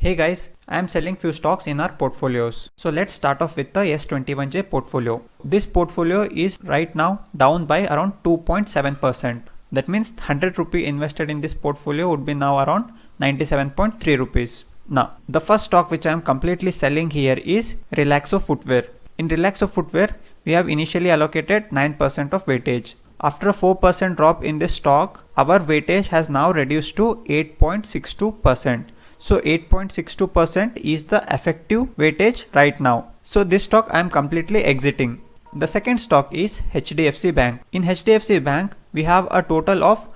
Hey guys, I am selling few stocks in our portfolios. So let's start off with the S21J portfolio. This portfolio is right now down by around 2.7%. That means 100 rupee invested in this portfolio would be now around 97.3 rupees. Now, the first stock which I am completely selling here is Relaxo footwear. In Relaxo footwear, we have initially allocated 9% of weightage. After a 4% drop in this stock, our weightage has now reduced to 8.62%. So 8.62% is the effective weightage right now. So this stock I am completely exiting. The second stock is HDFC Bank. In HDFC Bank, we have a total of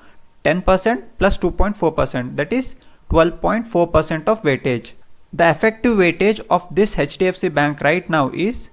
10% plus 2.4%, that is 12.4% of weightage. The effective weightage of this HDFC Bank right now is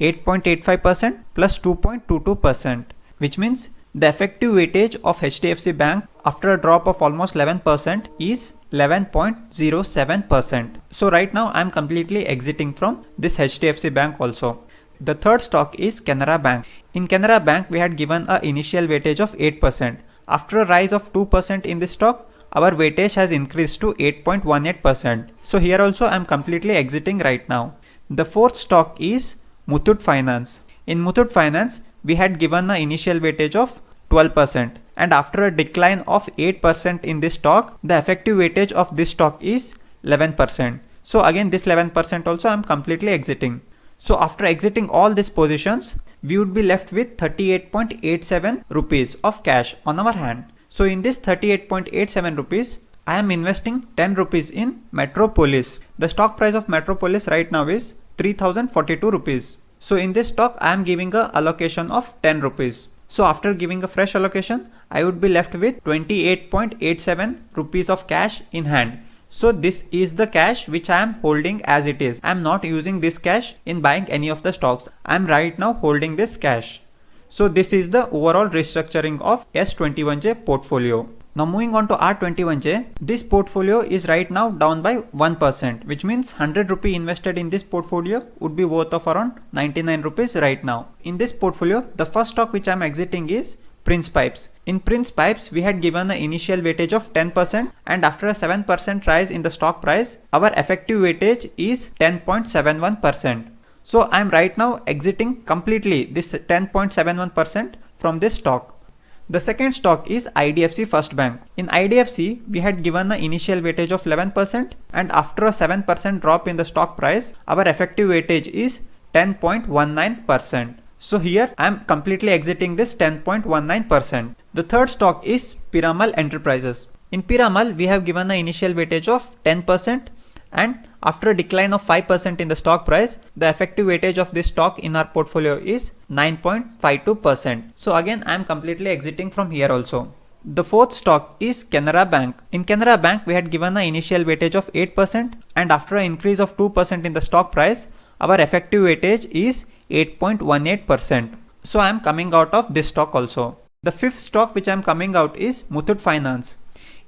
8.85% plus 2.22%, which means the effective weightage of HDFC Bank after a drop of almost 11% is 11.07%. So right now I am completely exiting from this HDFC Bank also. The third stock is Canara Bank. In Canara Bank, we had given an initial weightage of 8%. After a rise of 2% in this stock, our weightage has increased to 8.18%. So here also I am completely exiting right now. The fourth stock is Muthoot Finance. In Muthoot Finance, we had given an initial weightage of 12%, and after a decline of 8% in this stock, the effective weightage of this stock is 11%. So again this 11% also I am completely exiting. So after exiting all these positions, we would be left with 38.87 rupees of cash on our hand. So in this 38.87 rupees, I am investing 10 rupees in Metropolis. The stock price of Metropolis right now is 3042 rupees. So in this stock, I am giving a allocation of 10 rupees. So after giving a fresh allocation, I would be left with 28.87 rupees of cash in hand. So this is the cash which I am holding as it is. I am not using this cash in buying any of the stocks. I am right now holding this cash. So this is the overall restructuring of S21J portfolio. Now moving on to R21J, this portfolio is right now down by 1%, which means 100 rupee invested in this portfolio would be worth of around 99 rupees right now. In this portfolio, the first stock which I am exiting is Prince Pipes. In Prince Pipes, we had given an initial weightage of 10%, and after a 7% rise in the stock price, our effective weightage is 10.71%. So I am right now exiting completely this 10.71% from this stock. The second stock is IDFC First Bank. In IDFC, we had given an initial weightage of 11%, and after a 7% drop in the stock price, our effective weightage is 10.19%. So here I am completely exiting this 10.19%. The third stock is Piramal Enterprises. In Piramal, we have given an initial weightage of 10%, and after a decline of 5% in the stock price, the effective weightage of this stock in our portfolio is 9.52%. So again, I am completely exiting from here also. The fourth stock is Canara Bank. In Canara Bank, we had given an initial weightage of 8%, and after an increase of 2% in the stock price, our effective weightage is 8.18%. So I am coming out of this stock also. The fifth stock which I am coming out is Muthoot Finance.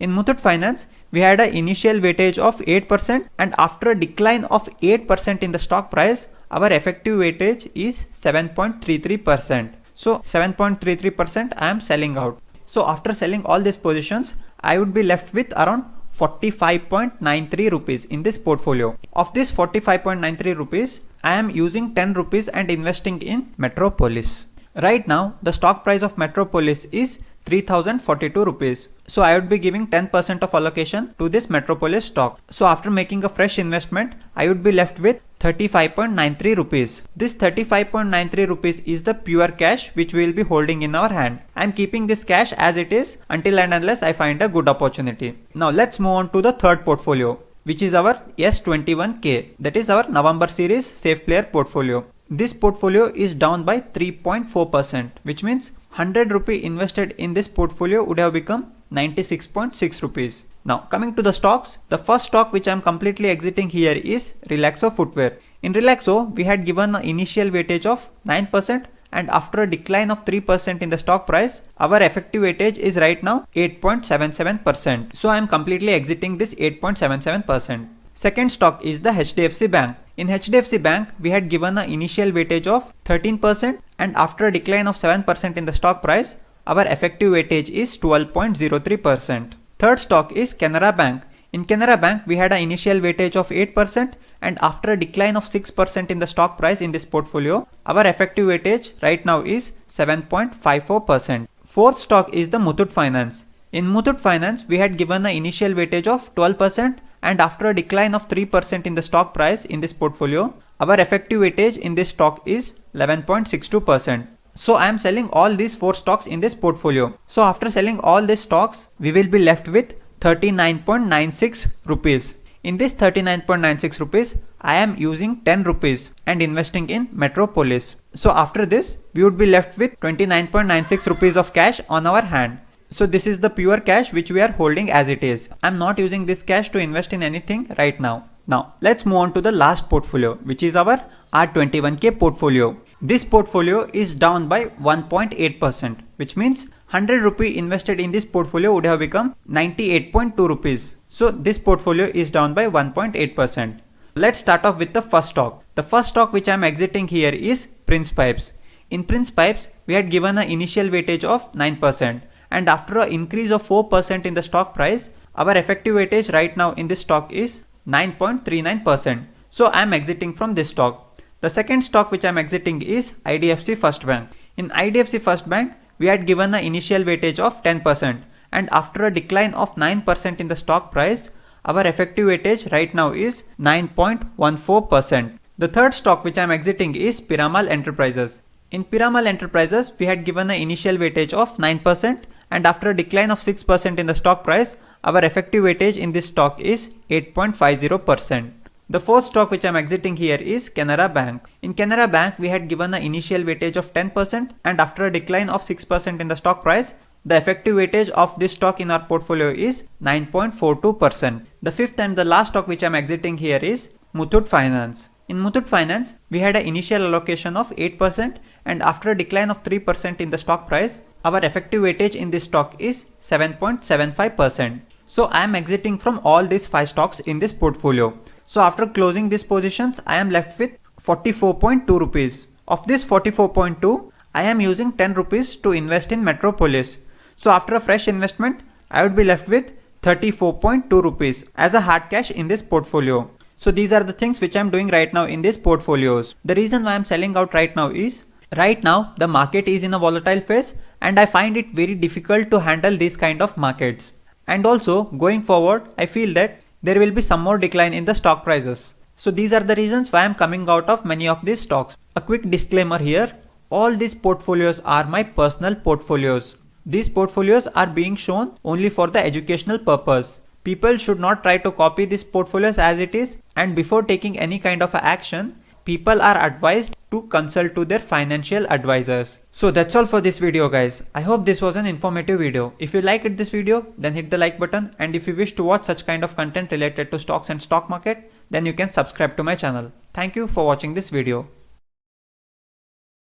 In Muthoot Finance, we had an initial weightage of 8%, and after a decline of 8% in the stock price, our effective weightage is 7.33%. So 7.33% I am selling out. So after selling all these positions, I would be left with around 45.93 rupees in this portfolio. Of this 45.93 rupees, I am using 10 rupees and investing in Metropolis. Right now, the stock price of Metropolis is 3042 rupees. So I would be giving 10% of allocation to this Metropolis stock. So after making a fresh investment, I would be left with 35.93 rupees. This 35.93 rupees is the pure cash which we will be holding in our hand. I am keeping this cash as it is until and unless I find a good opportunity. Now let's move on to the third portfolio, which is our S21K, that is our November series safe player portfolio. This portfolio is down by 3.4%, which means 100 rupee invested in this portfolio would have become 96.6 rupees. Now coming to the stocks, the first stock which I am completely exiting here is Relaxo footwear. In Relaxo, we had given an initial weightage of 9%, and after a decline of 3% in the stock price, our effective weightage is right now 8.77%. So I am completely exiting this 8.77%. Second stock is the HDFC Bank. In HDFC Bank, we had given an initial weightage of 13%, and after a decline of 7% in the stock price, our effective weightage is 12.03%. Third stock is Canara Bank. In Canara Bank, we had an initial weightage of 8%, and after a decline of 6% in the stock price in this portfolio, our effective weightage right now is 7.54%. Fourth stock is the Muthoot Finance. In Muthoot Finance, we had given an initial weightage of 12%, and after a decline of 3% in the stock price in this portfolio, our effective weightage in this stock is 11.62%. So I am selling all these 4 stocks in this portfolio. So after selling all these stocks, we will be left with 39.96 rupees. In this 39.96 rupees, I am using 10 rupees and investing in Metropolis. So after this, we would be left with 29.96 rupees of cash on our hand. So this is the pure cash which we are holding as it is. I'm not using this cash to invest in anything right now. Now let's move on to the last portfolio, which is our R21K portfolio. This portfolio is down by 1.8%, which means 100 rupee invested in this portfolio would have become 98.2 rupees. So this portfolio is down by 1.8%. Let's start off with the first stock. The first stock which I am exiting here is Prince Pipes. In Prince Pipes, we had given an initial weightage of 9%, and after an increase of 4% in the stock price, our effective weightage right now in this stock is 9.39%. So I am exiting from this stock. The second stock which I am exiting is IDFC First Bank. In IDFC First Bank, we had given an initial weightage of 10%, and after a decline of 9% in the stock price, our effective weightage right now is 9.14%. The third stock which I am exiting is Piramal Enterprises. In Piramal Enterprises, we had given an initial weightage of 9%, and after a decline of 6% in the stock price, our effective weightage in this stock is 8.50%. The fourth stock which I am exiting here is Canara Bank. In Canara Bank, we had given an initial weightage of 10%, and after a decline of 6% in the stock price, the effective weightage of this stock in our portfolio is 9.42%. The fifth and the last stock which I am exiting here is Muthoot Finance. In Muthoot Finance, we had an initial allocation of 8%, and after a decline of 3% in the stock price, our effective weightage in this stock is 7.75%. So I am exiting from all these 5 stocks in this portfolio. So after closing these positions, I am left with 44.2 rupees. Of this 44.2, I am using 10 rupees to invest in Metropolis. So after a fresh investment, I would be left with 34.2 rupees as a hard cash in this portfolio. So these are the things which I am doing right now in these portfolios. The reason why I am selling out right now is, right now the market is in a volatile phase, and I find it very difficult to handle these kind of markets. And also going forward, I feel that there will be some more decline in the stock prices. So these are the reasons why I am coming out of many of these stocks. A quick disclaimer here, all these portfolios are my personal portfolios. These portfolios are being shown only for the educational purpose. People should not try to copy these portfolios as it is, and before taking any kind of action, people are advised to consult to their financial advisors. So that's all for this video guys. I hope this was an informative video. If you liked this video, then hit the like button, and if you wish to watch such kind of content related to stocks and stock market, then you can subscribe to my channel. Thank you for watching this video.